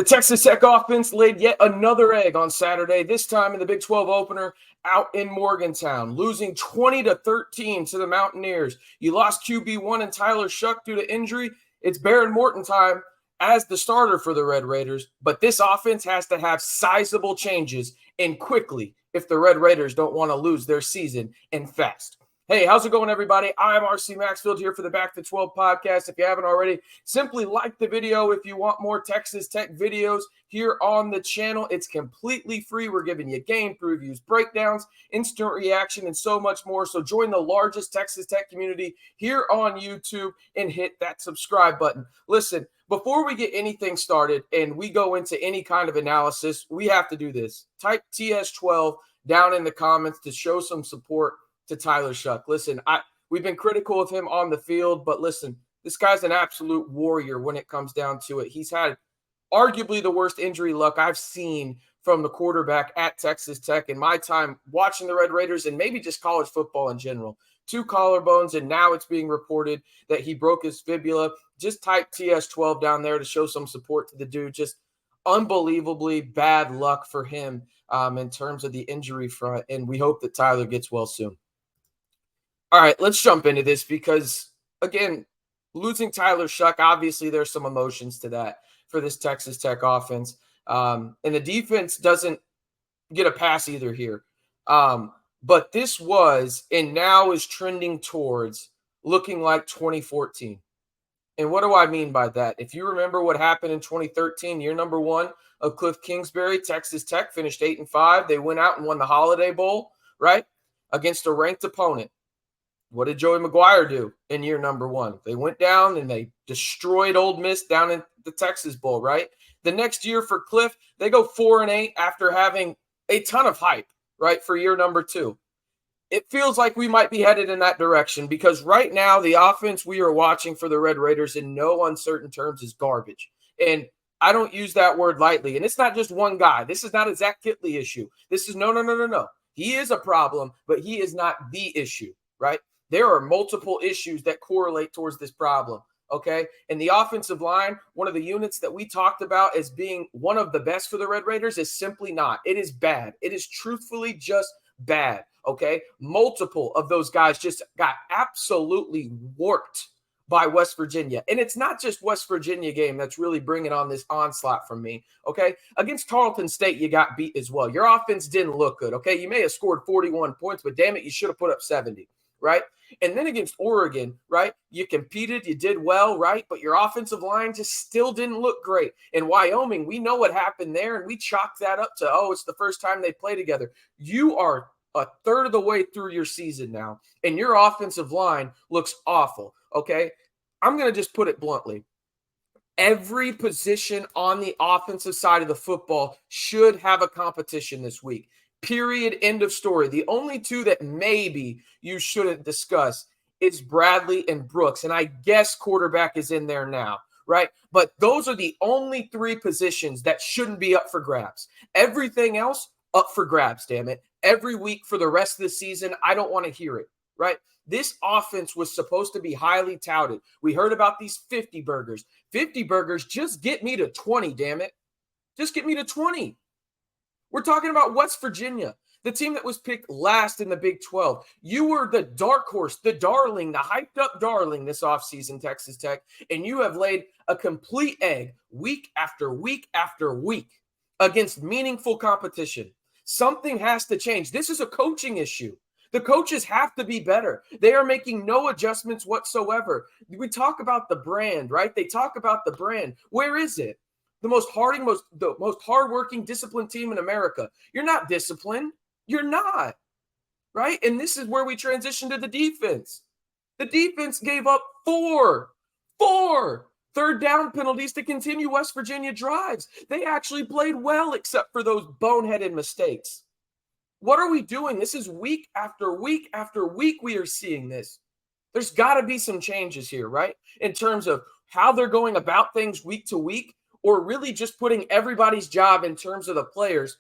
The Texas Tech offense laid yet another egg on Saturday, this time in the Big 12 opener out in Morgantown, losing 20-13 to the Mountaineers. You lost QB1 and Tyler Shuck due to injury. It's Baron Morton time as the starter for the Red Raiders, but this offense has to have sizable changes and quickly if the Red Raiders don't want to lose their season and fast. Hey, how's it going, everybody? I'm RC Maxfield here for the Back to 12 podcast. If you haven't already, simply like the video if you want more Texas Tech videos here on the channel. It's completely free. We're giving you game previews, breakdowns, instant reaction, and so much more. So join the largest Texas Tech community here on YouTube and hit that subscribe button. Listen, before we get anything started and we go into any kind of analysis, we have to do this. Type TS12 down in the comments to show some support to Tyler Shuck. Listen, we've been critical of him on the field, but listen, this guy's an absolute warrior when it comes down to it. He's had arguably the worst injury luck I've seen from the quarterback at Texas Tech in my time watching the Red Raiders and maybe just college football in general. 2 collarbones, and now it's being reported that he broke his fibula. Just type TS12 down there to show some support to the dude. Just unbelievably bad luck for him in terms of the injury front, and we hope that Tyler gets well soon. All right, let's jump into this because, again, losing Tyler Shuck, obviously there's some emotions to that for this Texas Tech offense. And the defense doesn't get a pass either here. But this was and now is trending towards looking like 2014. And what do I mean by that? If you remember what happened in 2013, year number 1 of Cliff Kingsbury, Texas Tech finished 8-5. They went out and won the Holiday Bowl, right, against a ranked opponent. What did Joey McGuire do in year number 1? They went down and they destroyed Ole Miss down in the Texas Bowl, right? The next year for Cliff, they go 4-8 after having a ton of hype, right, for year number 2. It feels like we might be headed in that direction because right now the offense we are watching for the Red Raiders in no uncertain terms is garbage. And I don't use that word lightly. And it's not just one guy. This is not a Zach Kittley issue. This is no. He is a problem, but he is not the issue, right? There are multiple issues that correlate towards this problem, okay? And the offensive line, one of the units that we talked about as being one of the best for the Red Raiders is simply not. It is bad. It is truthfully just bad, okay? Multiple of those guys just got absolutely warped by West Virginia. And it's not just West Virginia game that's really bringing on this onslaught from me, okay? Against Tarleton State, you got beat as well. Your offense didn't look good, okay? You may have scored 41 points, but damn it, you should have put up 70, right? And then against Oregon, right, you competed, you did well, right, but your offensive line just still didn't look great. In Wyoming, we know what happened there, and we chalked that up to, it's the first time they play together. You are a third of the way through your season now, and your offensive line looks awful, okay? I'm going to just put it bluntly. Every position on the offensive side of the football should have a competition this week. Period. End of story. The only 2 that maybe you shouldn't discuss is Bradley and Brooks. And I guess quarterback is in there now, right? But those are the only 3 positions that shouldn't be up for grabs. Everything else up for grabs, damn it. Every week for the rest of the season, I don't want to hear it, right? This offense was supposed to be highly touted. We heard about these 50 burgers. 50 burgers, just get me to 20, damn it. Just get me to 20. We're talking about West Virginia, the team that was picked last in the Big 12. You were the dark horse, the darling, the hyped-up darling this offseason, Texas Tech, and you have laid a complete egg week after week after week against meaningful competition. Something has to change. This is a coaching issue. The coaches have to be better. They are making no adjustments whatsoever. We talk about the brand, right? They talk about the brand. Where is it? The most hardworking, disciplined team in America. You're not disciplined. You're not, right? And this is where we transition to the defense. The defense gave up four third down penalties to continue West Virginia drives. They actually played well except for those boneheaded mistakes. What are we doing? This is week after week after week we are seeing this. There's got to be some changes here, right? In terms of how they're going about things week to week, or really just putting everybody's job in terms of the players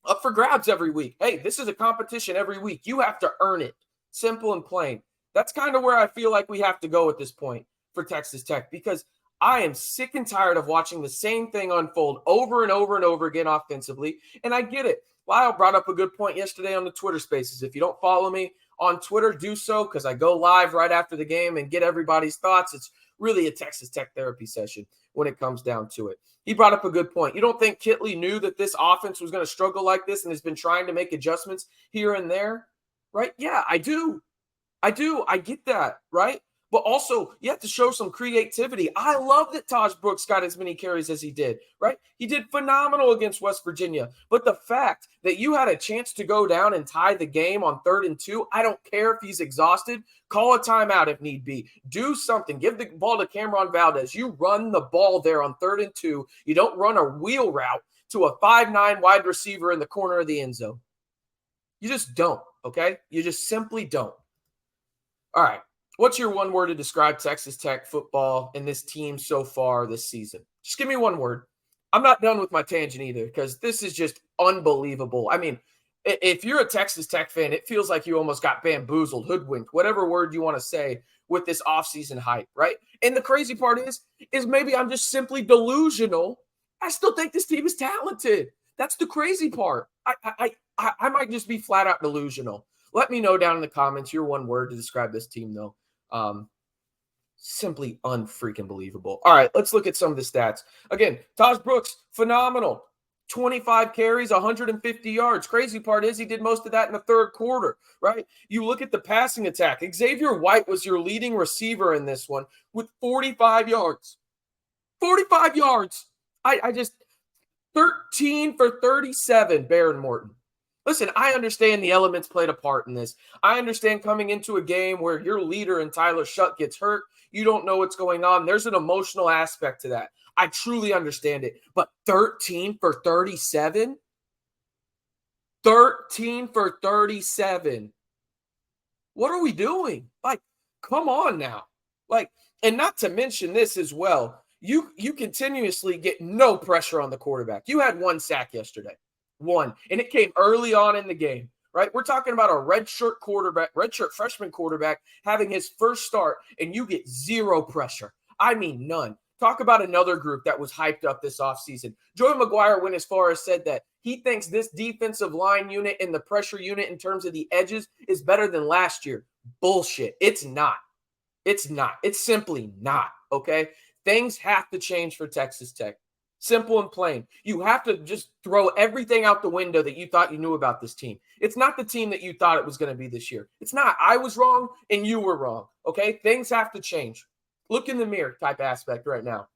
up for grabs every week. Hey, this is a competition every week. You have to earn it. Simple and plain. That's kind of where I feel like we have to go at this point for Texas Tech because I am sick and tired of watching the same thing unfold over and over and over again offensively, and I get it. Lyle brought up a good point yesterday on the Twitter Spaces. If you don't follow me on Twitter, do so, because I go live right after the game and get everybody's thoughts. It's really a Texas Tech therapy session when it comes down to it. He brought up a good point. You don't think Kitley knew that this offense was going to struggle like this and has been trying to make adjustments here and there? Right? Yeah, I do. I get that, right? But also, you have to show some creativity. I love that Taj Brooks got as many carries as he did, right? He did phenomenal against West Virginia. But the fact that you had a chance to go down and tie the game on 3rd and 2, I don't care if he's exhausted. Call a timeout if need be. Do something. Give the ball to Cameron Valdez. You run the ball there on 3rd and 2. You don't run a wheel route to a 5'9" wide receiver in the corner of the end zone. You just don't, okay? You just simply don't. All right. What's your one word to describe Texas Tech football and this team so far this season? Just give me one word. I'm not done with my tangent either, because this is just unbelievable. I mean, if you're a Texas Tech fan, it feels like you almost got bamboozled, hoodwinked, whatever word you want to say with this offseason hype, right? And the crazy part is maybe I'm just simply delusional. I still think this team is talented. That's the crazy part. I might just be flat out delusional. Let me know down in the comments your one word to describe this team, though. Simply unfreaking believable. All right, let's look at some of the stats. Again, Taj Brooks, phenomenal. 25 carries, 150 yards. Crazy part is he did most of that in the 3rd quarter, right? You look at the passing attack. Xavier White was your leading receiver in this one with 45 yards. 45 yards. I just 13 for 37, Baron Morton. Listen, I understand the elements played a part in this. I understand coming into a game where your leader in Tyler Shutt gets hurt. You don't know what's going on. There's an emotional aspect to that. I truly understand it. But 13 for 37? 13 for 37. What are we doing? Like, come on now. Like, and not to mention this as well. You continuously get no pressure on the quarterback. You had 1 sack yesterday. 1, and it came early on in the game, right? We're talking about a redshirt freshman quarterback having his first start, and you get 0 pressure. I mean, none. Talk about another group that was hyped up this offseason. Joey McGuire went as far as said that he thinks this defensive line unit and the pressure unit in terms of the edges is better than last year. Bullshit. It's not. It's not. It's simply not, okay? Things have to change for Texas Tech. Simple and plain. You have to just throw everything out the window that you thought you knew about this team. It's not the team that you thought it was going to be this year. It's not. I was wrong and you were wrong. Okay? Things have to change. Look in the mirror type aspect right now.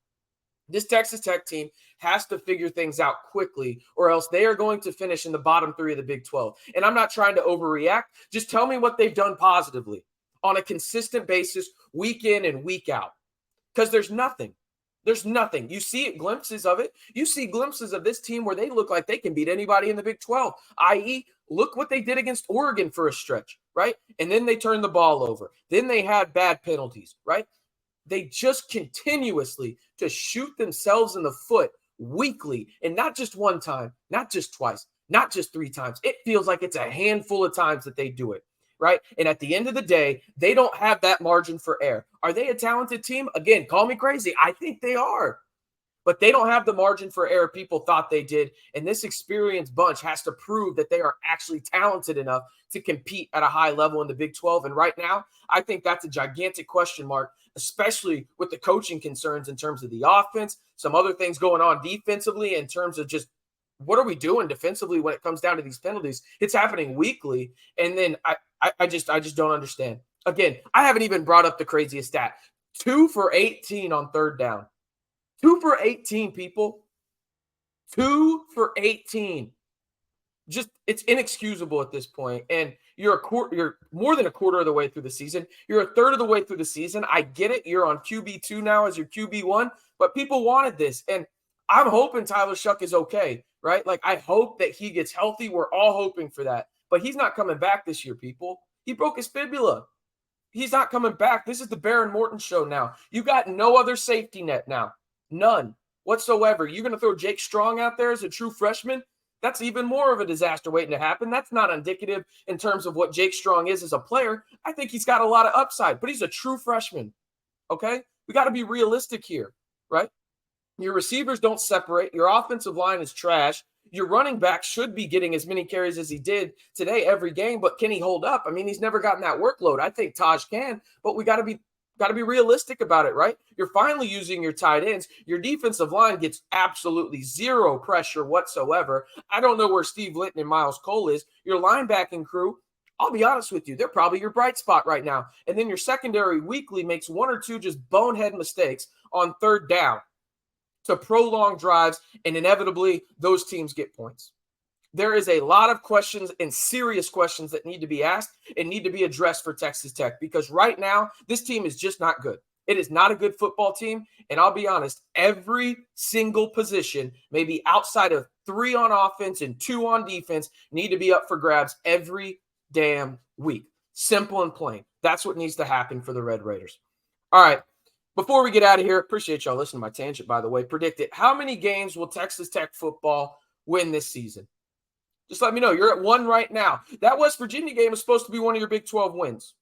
This Texas Tech team has to figure things out quickly, or else they are going to finish in the bottom 3 of the Big 12. And I'm not trying to overreact. Just tell me what they've done positively on a consistent basis, week in and week out. Because there's nothing. There's nothing. You see glimpses of it. You see glimpses of this team where they look like they can beat anybody in the Big 12, i.e., look what they did against Oregon for a stretch, right? And then they turned the ball over. Then they had bad penalties, right? They just continuously to shoot themselves in the foot weekly, and not just one time, not just twice, not just 3 times. It feels like it's a handful of times that they do it. Right? And at the end of the day, they don't have that margin for error. Are they a talented team? Again, call me crazy. I think they are. But they don't have the margin for error people thought they did. And this experienced bunch has to prove that they are actually talented enough to compete at a high level in the Big 12. And right now, I think that's a gigantic question mark, especially with the coaching concerns in terms of the offense, some other things going on defensively in terms of just what are we doing defensively when it comes down to these penalties? It's happening weekly. And then I just don't understand. Again, I haven't even brought up the craziest stat. 2 for 18 on 3rd down. 2 for 18, people. 2 for 18. Just, it's inexcusable at this point. And you're more than a quarter of the way through the season. You're a third of the way through the season. I get it. You're on QB2 now as your QB1, but people wanted this. And I'm hoping Tyler Shuck is okay, right? Like, I hope that he gets healthy. We're all hoping for that. But he's not coming back this year, people. He broke his fibula. He's not coming back. This is the Baron Morton show now. You got no other safety net now. None whatsoever. You're going to throw Jake Strong out there as a true freshman? That's even more of a disaster waiting to happen. That's not indicative in terms of what Jake Strong is as a player. I think he's got a lot of upside, but he's a true freshman, okay? We got to be realistic here. right? Your receivers don't separate. Your offensive line is trash. Your running back should be getting as many carries as he did today every game, but can he hold up? I mean, he's never gotten that workload. I think Taj can, but we got to be realistic about it, right? You're finally using your tight ends. Your defensive line gets absolutely zero pressure whatsoever. I don't know where Steve Litton and Miles Cole is. Your linebacking crew, I'll be honest with you, they're probably your bright spot right now. And then your secondary weekly makes one or two just bonehead mistakes on third down to prolong drives, and inevitably those teams get points. There is a lot of questions and serious questions that need to be asked and need to be addressed for Texas Tech, because right now this team is just not good. It is not a good football team. And I'll be honest, every single position, maybe outside of 3 on offense and 2 on defense, need to be up for grabs every damn week. Simple and plain. That's what needs to happen for the Red Raiders. All right. Before we get out of here, appreciate y'all listening to my tangent, by the way. Predict it. How many games will Texas Tech football win this season? Just let me know. You're at 1 right now. That West Virginia game is supposed to be one of your Big 12 wins.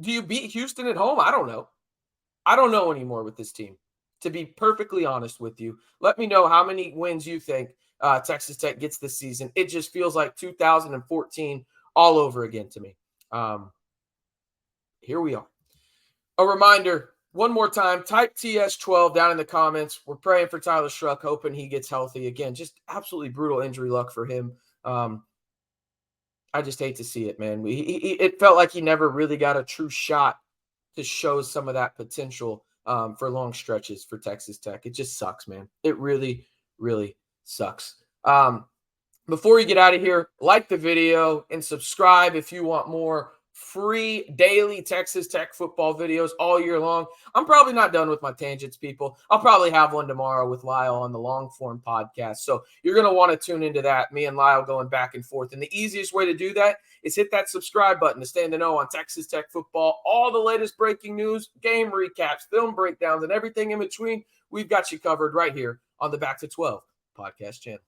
Do you beat Houston at home? I don't know. I don't know anymore with this team, to be perfectly honest with you. Let me know how many wins you think Texas Tech gets this season. It just feels like 2014 all over again to me. Here we are. A reminder, one more time, type TS12 down in the comments. We're praying for Tyler Schruck, hoping he gets healthy. Again, just absolutely brutal injury luck for him. I just hate to see it, man. It felt like he never really got a true shot to show some of that potential for long stretches for Texas Tech. It just sucks, man. It really, really sucks. Before you get out of here, like the video and subscribe if you want more free daily Texas Tech football videos all year long. I'm probably not done with my tangents, people. I'll probably have one tomorrow with Lyle on the long form podcast. So you're going to want to tune into that. Me and Lyle going back and forth. And the easiest way to do that is hit that subscribe button to stay in the know on Texas Tech football. All the latest breaking news, game recaps, film breakdowns, and everything in between. We've got you covered right here on the Back to 12 podcast channel.